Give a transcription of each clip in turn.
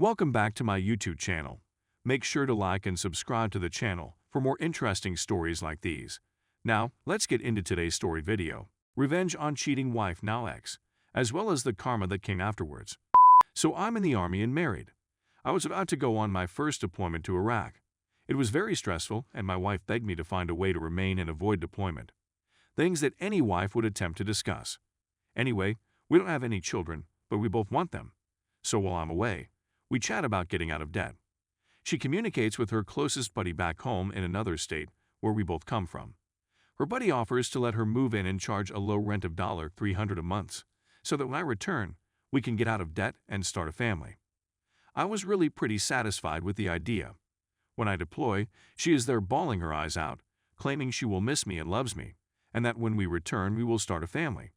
Welcome back to my YouTube channel. Make sure to like and subscribe to the channel for more interesting stories like these. Now, let's get into today's story video. Revenge on cheating wife now ex, as well as the karma that came afterwards. So I'm in the army and married. I was about to go on my first deployment to Iraq. It was very stressful and my wife begged me to find a way to remain and avoid deployment. Things that any wife would attempt to discuss. Anyway, we don't have any children, but we both want them. So while I'm away, we chat about getting out of debt. She communicates with her closest buddy back home in another state where we both come from. Her buddy offers to let her move in and charge a low rent of $300 a month so that when I return, we can get out of debt and start a family. I was really pretty satisfied with the idea. When I deploy, she is there bawling her eyes out, claiming she will miss me and loves me, and that when we return we will start a family.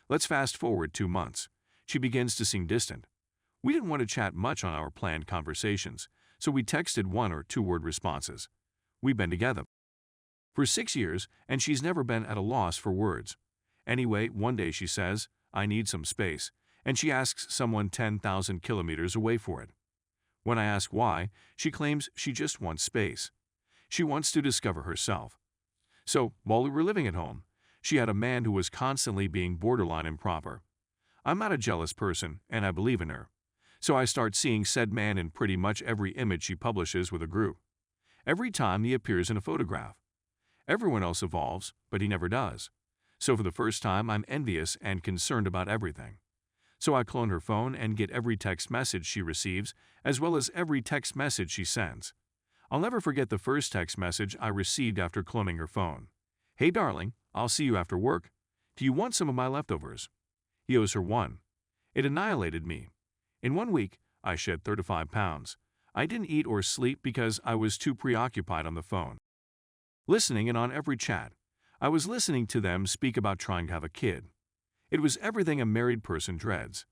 Let's fast forward 2 months. She begins to seem distant. We didn't want to chat much on our planned conversations, so we texted 1 or 2 word responses. We've been together for 6 years, and she's never been at a loss for words. Anyway, one day she says, "I need some space," and she asks someone 10,000 kilometers away for it. When I ask why, she claims she just wants space. She wants to discover herself. So, while we were living at home, she had a man who was constantly being borderline improper. I'm not a jealous person, and I believe in her. So I start seeing said man in pretty much every image she publishes with a group. Every time he appears in a photograph. Everyone else evolves, but he never does. So for the first time, I'm envious and concerned about everything. So I clone her phone and get every text message she receives, as well as every text message she sends. I'll never forget the first text message I received after cloning her phone. "Hey darling, I'll see you after work. Do you want some of my leftovers?" He owes her one. It annihilated me. In 1 week, I shed 35 pounds. I didn't eat or sleep because I was too preoccupied on the phone. Listening and on every chat, I was listening to them speak about trying to have a kid. It was everything a married person dreads.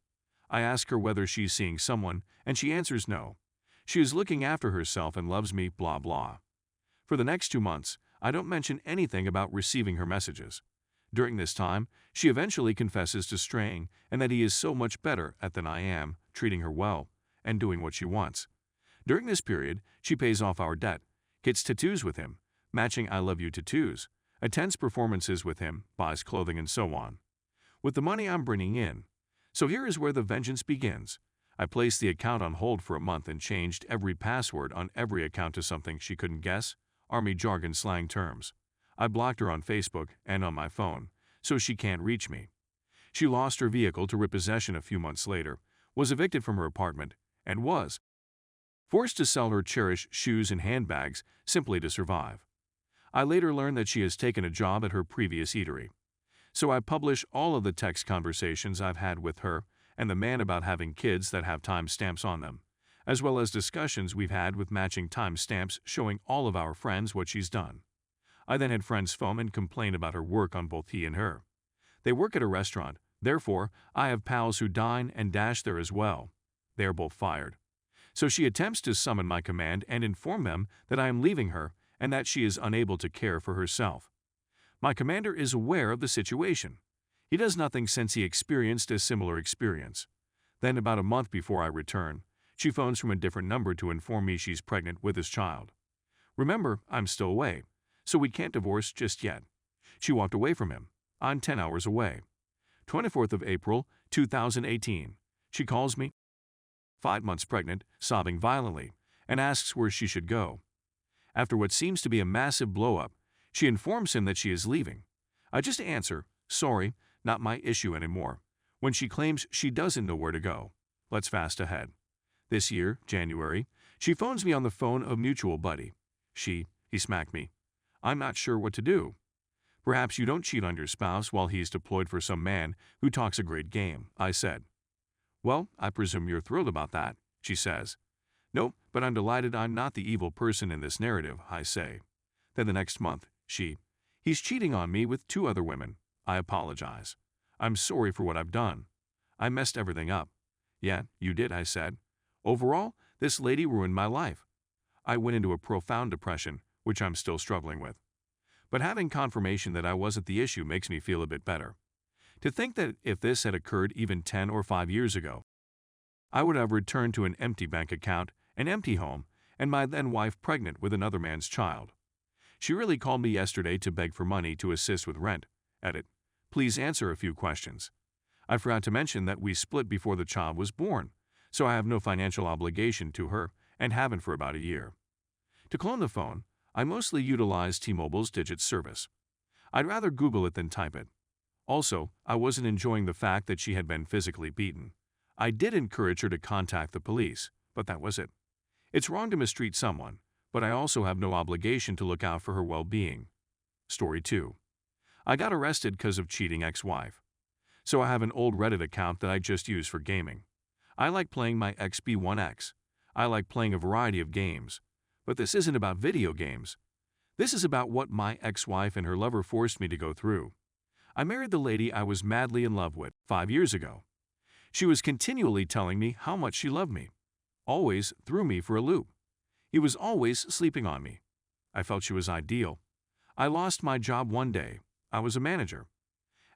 I ask her whether she's seeing someone, and she answers no. She is looking after herself and loves me, blah blah. For the next 2 months, I don't mention anything about receiving her messages. During this time, she eventually confesses to straying and that he is so much better at than I am, treating her well, and doing what she wants. During this period, she pays off our debt, gets tattoos with him, matching I love you tattoos, attends performances with him, buys clothing and so on. With the money I'm bringing in. So here is where the vengeance begins. I placed the account on hold for a month and changed every password on every account to something she couldn't guess, Army jargon slang terms. I blocked her on Facebook and on my phone, so she can't reach me. She lost her vehicle to repossession a few months later, was evicted from her apartment, and was forced to sell her cherished shoes and handbags simply to survive. I later learned that she has taken a job at her previous eatery. So I publish all of the text conversations I've had with her and the man about having kids that have timestamps on them, as well as discussions we've had with matching timestamps showing all of our friends what she's done. I then had friends foam and complain about her work on both he and her. They work at a restaurant, therefore I have pals who dine and dash there as well. They are both fired. So she attempts to summon my command and inform them that I am leaving her and that she is unable to care for herself. My commander is aware of the situation. He does nothing since he experienced a similar experience. Then about a month before I return, she phones from a different number to inform me she's pregnant with his child. Remember, I'm still away, so we can't divorce just yet. She walked away from him. I'm 10 hours away. 24th of April, 2018. She calls me, 5 months pregnant, sobbing violently, and asks where she should go. After what seems to be a massive blow-up, she informs him that she is leaving. I just answer, "Sorry, not my issue anymore," when she claims she doesn't know where to go. Let's fast ahead. This year, January, she phones me on the phone of a mutual buddy. He smacked me. I'm not sure what to do. "Perhaps you don't cheat on your spouse while he's deployed for some man who talks a great game," I said. "Well, I presume you're thrilled about that," she says. "Nope, but I'm delighted I'm not the evil person in this narrative," I say. Then the next month, he's cheating on me with 2 other women. I apologize. I'm sorry for what I've done. I messed everything up. "Yeah, you did," I said. "Overall, this lady ruined my life." I went into a profound depression, which I'm still struggling with. But having confirmation that I wasn't the issue makes me feel a bit better. To think that if this had occurred even 10 or 5 years ago, I would have returned to an empty bank account, an empty home, and my then wife pregnant with another man's child. She really called me yesterday to beg for money to assist with rent. Edit. Please answer a few questions. I forgot to mention that we split before the child was born, so I have no financial obligation to her and haven't for about a year. To clone the phone, I mostly utilize T-Mobile's digit service. I'd rather Google it than type it. Also, I wasn't enjoying the fact that she had been physically beaten. I did encourage her to contact the police, but that was it. It's wrong to mistreat someone, but I also have no obligation to look out for her well-being. Story 2. I got arrested because of cheating ex-wife. So I have an old Reddit account that I just use for gaming. I like playing my XB1X. I like playing a variety of games. But this isn't about video games. This is about what my ex-wife and her lover forced me to go through. I married the lady I was madly in love with 5 years ago. She was continually telling me how much she loved me. Always threw me for a loop. He was always sleeping on me. I felt she was ideal. I lost my job one day. I was a manager.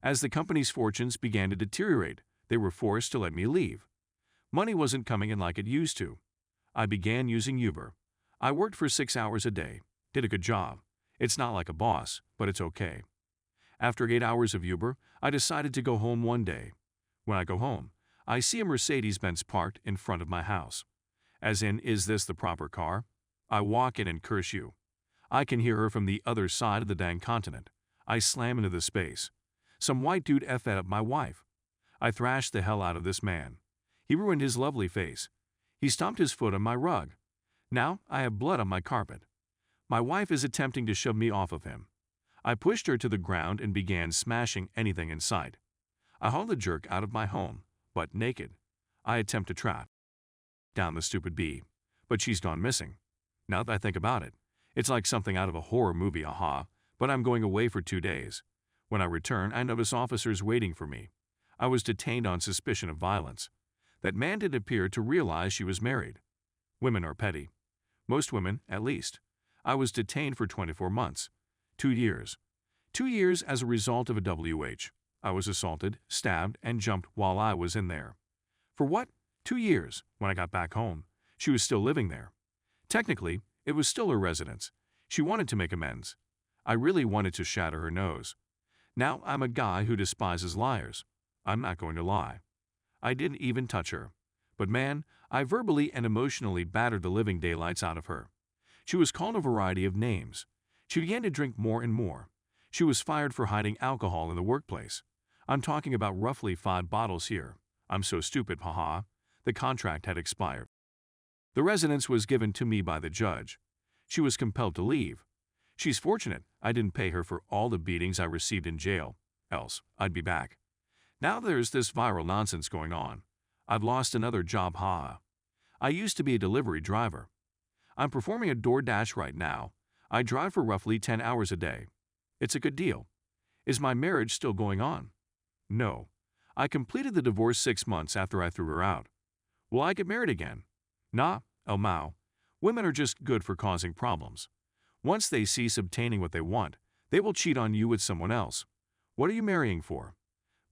As the company's fortunes began to deteriorate, they were forced to let me leave. Money wasn't coming in like it used to. I began using Uber. I worked for 6 hours a day. Did a good job. It's not like a boss, but it's okay. After 8 hours of Uber, I decided to go home one day. When I go home, I see a Mercedes-Benz parked in front of my house. As in, is this the proper car? I walk in and curse you. I can hear her from the other side of the dang continent. I slam into the space. Some white dude effed up my wife. I thrashed the hell out of this man. He ruined his lovely face. He stomped his foot on my rug. Now I have blood on my carpet. My wife is attempting to shove me off of him. I pushed her to the ground and began smashing anything in sight. I hauled the jerk out of my home, but naked. I attempt to trap down the stupid bee, but she's gone missing. Now that I think about it, it's like something out of a horror movie, but I'm going away for 2 days. When I return, I notice officers waiting for me. I was detained on suspicion of violence. That man didn't appear to realize she was married. Women are petty. Most women, at least. I was detained for 24 months. 2 years. 2 years as a result of a WH. I was assaulted, stabbed, and jumped while I was in there. For what? 2 years. When I got back home, she was still living there. Technically, it was still her residence. She wanted to make amends. I really wanted to shatter her nose. Now I'm a guy who despises liars. I'm not going to lie. I didn't even touch her. But man, I verbally and emotionally battered the living daylights out of her. She was called a variety of names. She began to drink more and more. She was fired for hiding alcohol in the workplace. I'm talking about roughly 5 bottles here. I'm so stupid, haha. The contract had expired. The residence was given to me by the judge. She was compelled to leave. She's fortunate I didn't pay her for all the beatings I received in jail, else I'd be back. Now there's this viral nonsense going on. I've lost another job, I used to be a delivery driver. I'm performing a DoorDash right now. I drive for roughly 10 hours a day. It's a good deal. Is my marriage still going on? No. I completed the divorce 6 months after I threw her out. Will I get married again? Nah, El Mao. Women are just good for causing problems. Once they cease obtaining what they want, they will cheat on you with someone else. What are you marrying for?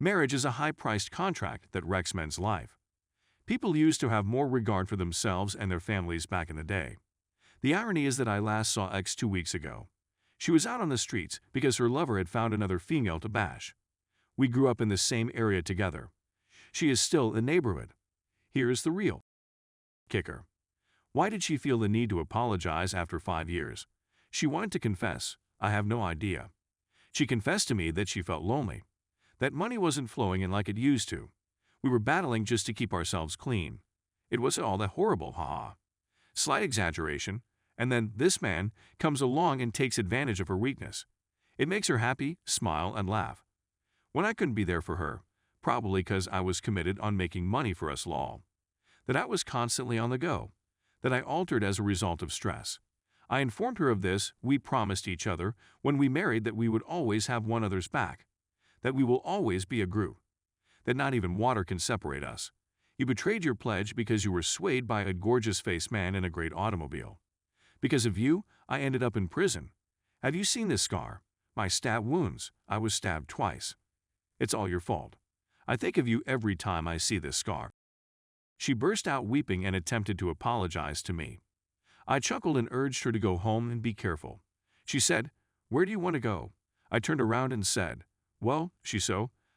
Marriage is a high-priced contract that wrecks men's life. People used to have more regard for themselves and their families back in the day. The irony is that I last saw X 2 weeks ago. She was out on the streets because her lover had found another female to bash. We grew up in the same area together. She is still in the neighborhood. Here's the real kicker. Why did she feel the need to apologize after 5 years? She wanted to confess. I have no idea. She confessed to me that she felt lonely, that money wasn't flowing in like it used to. We were battling just to keep ourselves clean. It wasn't all that horrible, Slight exaggeration, and then this man comes along and takes advantage of her weakness. It makes her happy, smile, and laugh. When I couldn't be there for her, probably because I was committed on making money for us all, that I was constantly on the go, that I altered as a result of stress. I informed her of this. We promised each other when we married that we would always have one another's back, that we will always be a group, that not even water can separate us. You betrayed your pledge because you were swayed by a gorgeous-faced man in a great automobile. Because of you, I ended up in prison. Have you seen this scar? My stab wounds. I was stabbed twice. It's all your fault. I think of you every time I see this scar. She burst out weeping and attempted to apologize to me. I chuckled and urged her to go home and be careful. She said, "Where do you want to go?" I turned around and said, "Well,"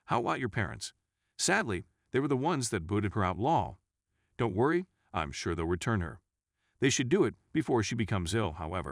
how about your parents?" Sadly, they were the ones that booted her out law. Don't worry, I'm sure they'll return her. They should do it before she becomes ill, however.